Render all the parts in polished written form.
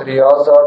63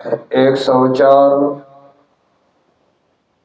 104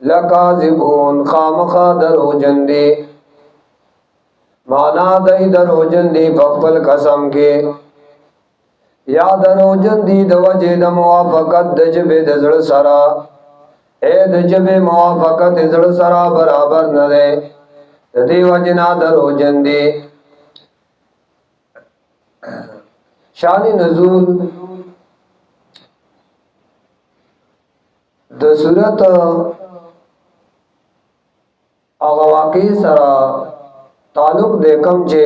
لکاذبون خامخا دروجن دی مانا دی دروجن دی پخپل قسم کے یا دروجن دی د وجه د موافقت د جبه د زړه سرا اے د جبه موافقت د زړه سرا برابر نه ده د دې وجنا دروجن دی شان نزول د صورت هغه واقعي سره تعلق د کوم چې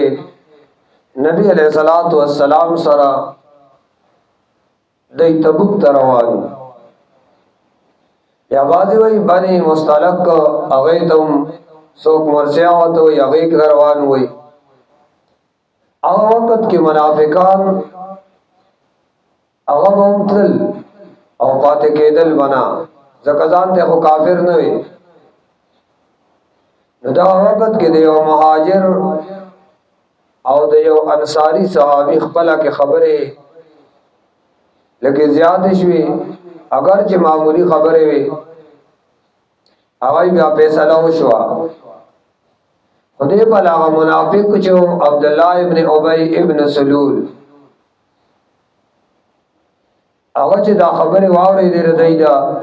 نبی علیہ الصلوۃ والسلام سره د تبوک ته روانو یا بازی وی بنی مستلق هغه ته څوک مرسیا وته یا هغه روان وي هغه وخت کې منافقان هغه مونتل او پاتې کېدل بنا ځکه ځان ته خو کافر نه وي نو دا وخت کې د یو مهاجر او د یو انصاری صحابي خپل کې خبره لکه زیات شوي اگر چې معمولی خبره وي هغه بیا فیصله وشو خدای په هغه منافق چې عبد الله ابن ابي ابن سلول هغه چې دا خبره واوري دې ردی دا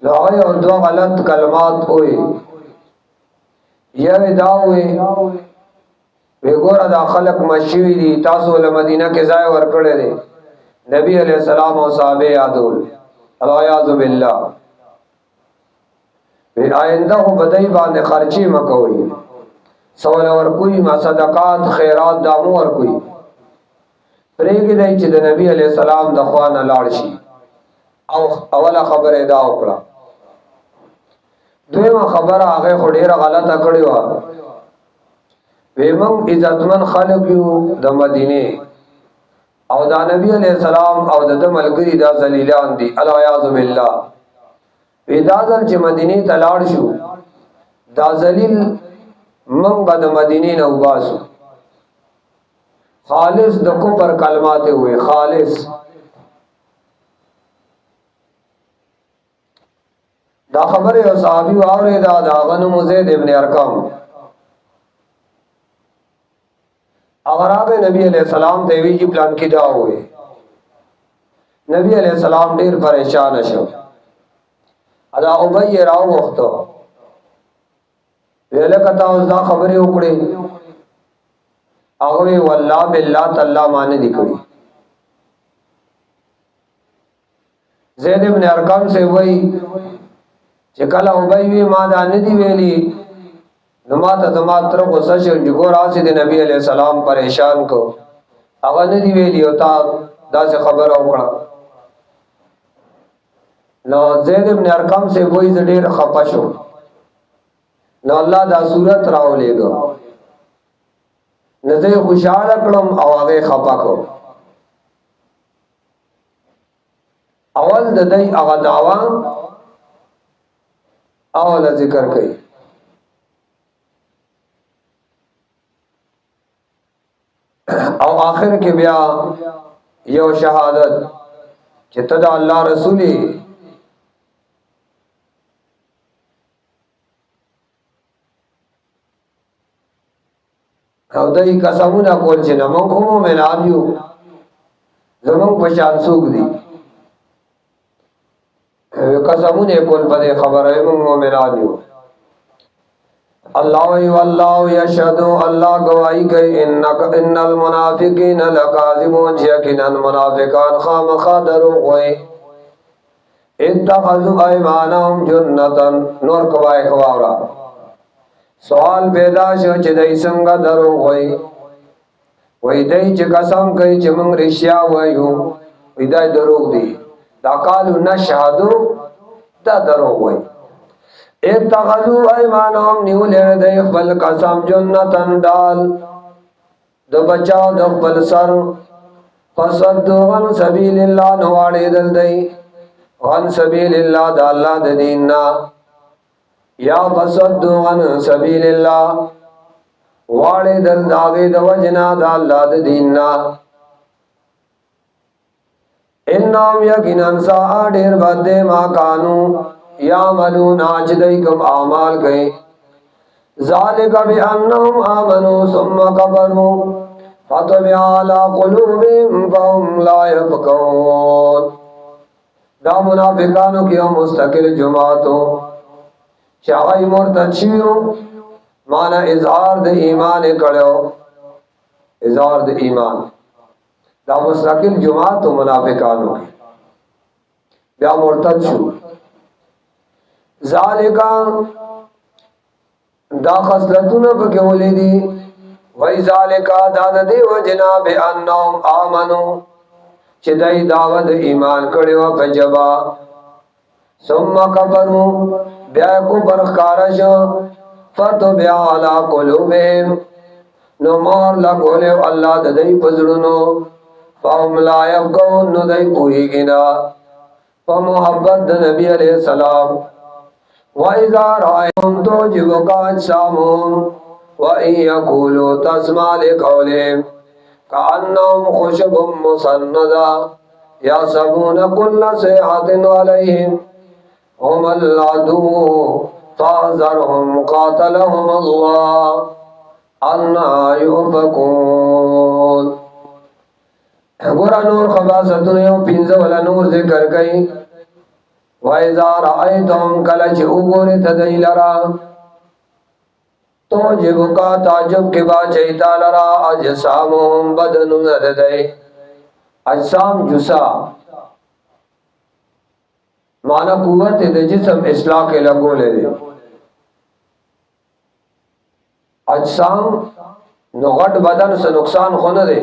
لوی او دو غلط کلمات وي یوه دا وي وګوره دا خلق مشوي دي تاسو له مدینه کې ځای ورکړل دي نبی علیہ السلام او صحابه یادول الیاذ بالله وی آینده خو بدای باندې خرچي مکوئ سوال ورکوئ ما صدقات خیرات دامو ورکوئ پرېږدئ دی چې د نبی علیہ السلام د خوا نه لاړ شي او اوله خبره دا وکړه دویمه خبره هغه خو ډیره غلطه کړې وه وی موږ عزتمن خلک یو د مدینې او دا نبی علیہ السلام او د ملګری دا ذلیلان دي الیاذ بالله وی دا ځل چې مدینې ته لاړ شو دا ذلیل موږ به د مدینې نه وباسو خالص د کفر کلمات ہوئے خالص دا خبر او صحابی واورے دا غنم زید ابن ارقم اگر آبے نبی علیہ السلام دیوی جی پلان کی دا ہوئے نبی علیہ السلام ډیر پریشان شو ادا ابی راو وختو ویلے کتا اوس دا خبرې وکړي هغه والله بالله تعالی مان دي کړی زید ابن ارقم سے وای چې کله ابی وی ما دا نه دی ویلي نو ما ته زما تر غوسه شو چې ګور اسید نبی علیہ السلام پریشان کو هغه نه دی ویلي او تا دا څه خبر وکړه نو زید ابن ارقم سے وای ډیر خپه شو نو الله دا صورت راولېګو نزه خوشاله کړم او هغه خپا کو اول د دې هغه داوا اول ذکر کړي او آخر کې بیا یو شهادت چې تدا الله رسولي او دای قسمونه کول چې موږ کوم مؤمنان یو زموږ په شان څوک دي قسمونه کول په خبره موږ مؤمنان یو الله ای والله یشهد الله گواہی کوي ان المنافقین لکاذبون یقینا منافقان خامخا دروغ وایي اتخذوا ایمانهم جنتا نور کوي خواورا سوال پیدا شو چې دای څنګه درو وای دای چې قسم کوي چې موږ رښتیا وایو وای دا دروغ دي دا قالو نشهدو دا دروغ وای اتخذوا ایمانهم نیول دای خپل قسم جنتن دال د بچاو د خپل سر فصدوا عن سبیل الله نواړي دل دی عن سبیل الله د الله د دیننا یا فصدوا عن سبیل الله واړې دل داغه د وجنا د الله د دیننا انهم یقینا سا ډیر باندې ما کانو یعملون آجدئی کم اعمال گئے ذالک بأنہم آمنوا ثم کفروا فطبع علی قلوبهم فهم لا یفقهون. دا منافقانو کی مستقل جماعتو چاہی مرتد شیو مانا اظہار د ایمان کڑیو اظہار د ایمان دا مستقل جماعتو منافقانو کی بیا مرتد شو. ذالکا دا خصلتون پکولی دی وی ذالکا دا دی و جناب انہم آمنو چی دای دعوت ایمان کڑیو پجبا ثم کفرو بیا کو برخکارش فتبع علی قلوبهم نو مور لگولیو اللہ دای پزرونو فهم لا یفقهون نو دای پوہیگینا فمحبت دا نبی علیہ السلام وَإِذَا رَأَيْتَهُمْ تُعْجِبُكَ أَجْسَامُهُمْ وَإِنْ يَقُولُوا تَسْمَعْ لِقَوْلِهِمْ كَأَنَّهُمْ خُشُبٌ مُّسَنَّدَةٌ يَحْسَبُونَ كُلَّ صَيْحَةٍ عَلَيْهِمْ هُمُ الْعَدُوُّ فَاحْذَرْهُمْ قَاتَلَهُمُ اللَّهُ أَنَّىٰ يُؤْفَكُونَ. گورا نور خباستون یو پینزه ولا نور ذکر گئی وَإِذَا رَأَيْتَهُمْ کلچ اگوری تدئی لرا تُعْجِبُكَ تعجب کے با چیتا لرا اجسامهم بدنون ددئی اجسام جسا مانا قوت د جسم اصلاح کے لگو لے دے اجسام نغٹ بدن سے نقصان خون دے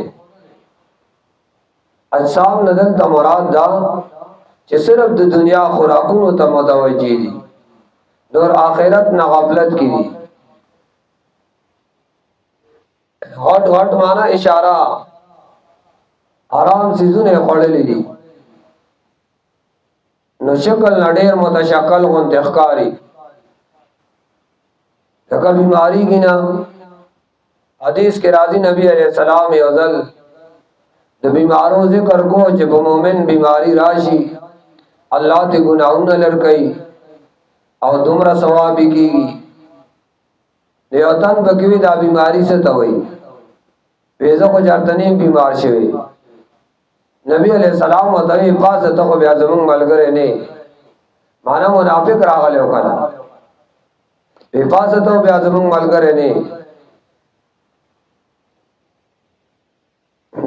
اجسام ندل تا مراد دا چې صرف د دنیا خوراکونو ته متوجه دي نور آخرت نه غفلت کی دي. هټ هټ معنا اشاره حرام سيزونه خړلې دي نو شکل نډیر متشکل غون تخکاری دغه بیماری کینا حدیث کې راځي نبی عليه السلام یوزل د بیمارو ذکر کو چې په مومن بیماری راشي اللہ تے گناہونا لرکئی او دمرا ثوابی کی دیوتن بکوی دا بیماری سے توئی پیزا کو جارتنیم بیمار شوی نبی علیہ السلام و طوی پاس تخو بیا زمان ملگرے نے مانا منافق راغلے ہو کنا پی پاس تخو بیا زمان ملگرے نے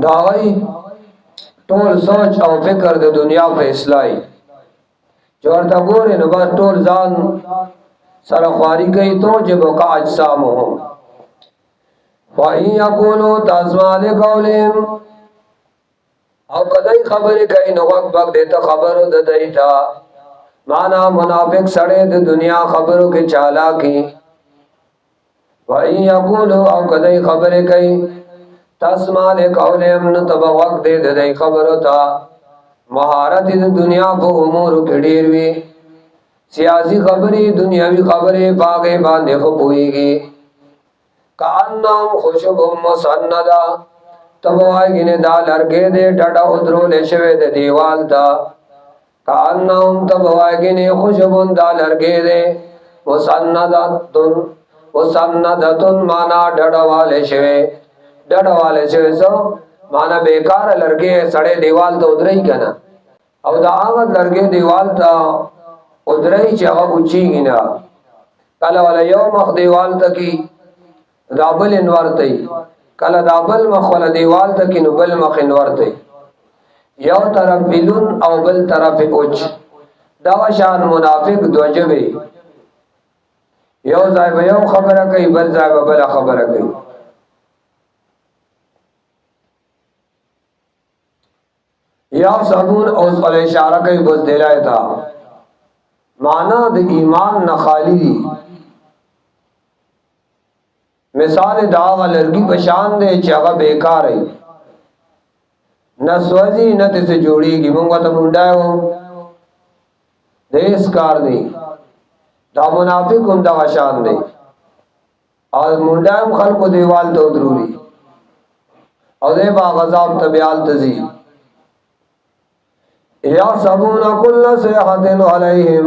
داغی ټول سوچ او فکر د دنیا په اصلاحی چورتا گوری نو بس ټول ځان سره خواری کوي توجبک اجسامهم وَإِنْ يَقُولُوا تَسْمَعْ لِقَوْلِهِمْ او کدی خبرې کوي نو وخت وخت دیتا خبرو د دیتا معنا منافق سړی د دنیا خبرو کې چالاکی وَإِنْ يَقُولُوا او کدی خبرې کوي تَسْمَعْ لِقَوْلِهِمْ نو تب وخت د دی خبرو تا مہارت د دنیا په امور کې ډیر وی سیاسی خبرې دنیاوی خبرې باغې باندې خو پويږي کانم خشب مسندا تبوای گینه دا لرګې دې ډډا ودرو لښوي د دیوال تا کانم تبوای گینه خشبون دا لرګې دې مسنداتن معنا ډډواله شوي سو مانا بیکار لرګي سړې دیوال ته ودرې کنه او دا هغه لرګي دیوال ته ودرې چې هغه اوچیږي نه کله ولا یو مخ دیوال ته کی دابل انور ته کله دابل مخ ولا دیوال ته کی نو بل مخ انور ته یو طرف بلون او بل طرف اوچ دا شان منافق دوجبه یو ځای به یو خبره کوي بل ځای به بل خبره کوي یا سبون اوس پر اشاره کوي بس دلای تا معنا د ایمان نه خالی دي مثال دا ولرګي بشان دے چې هغه بیکار ای نه سوځي نه ته جوړیږي مونږ ته مونډایو دیس کار دی دا منافق هم دا شان دی او مونډایم خلکو دیوال ته ضروري او دې با غضب تبیال تزي یا سبون کل صیحت علیہم